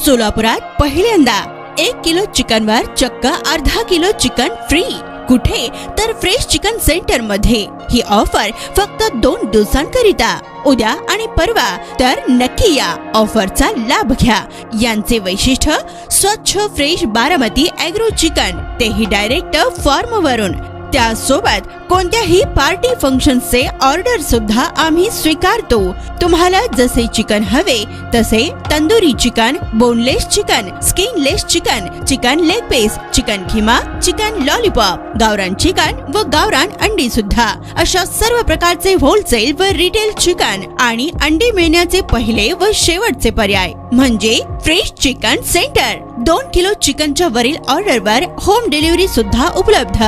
सोलापुरात पहिल्यांदा 1 किलो चिकनवर चक्क अर्धा किलो चिकन फ्री. कुठे तर फ्रेश चिकन सेंटर मध्ये. ही ऑफर फक्त 2 दिवसांकरिता. उद्या आणि परवा तर नक्की या ऑफरचा लाभ घ्या. यांचे वैशिष्ट्य स्वच्छ फ्रेश बारामती ॲग्रो चिकन, तेही डायरेक्ट फार्म वरून. त्यासोबत कोणत्याही पार्टी फंक्शनचे ऑर्डर सुद्धा आम्ही स्वीकारतो. तुम्हाला जसे चिकन हवे तसे tandoori chicken, boneless chicken, skinless chicken, chicken leg piece, chicken keema, chicken lollipop, गावरान चिकन व गावरान अंडी सुद्धा, अशा सर्व प्रकारचे होलसेल व रिटेल चिकन आणि अंडी मिळण्याचे पहिले व शेवटचे पर्याय म्हणजे फ्रेश चिकन सेंटर. 2 किलो चिकनच्या वरील ऑर्डरवर होम डिलिव्हरी सुद्धा उपलब्ध.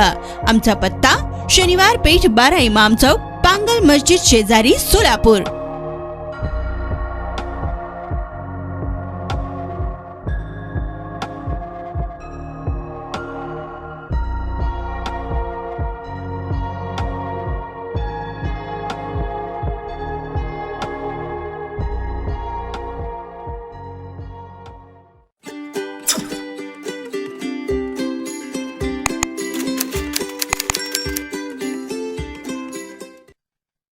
आमचा पत्ता शनिवार पेठ 12 इमाम चौक, पांगल मस्जिद शेजारी, सोलापूर.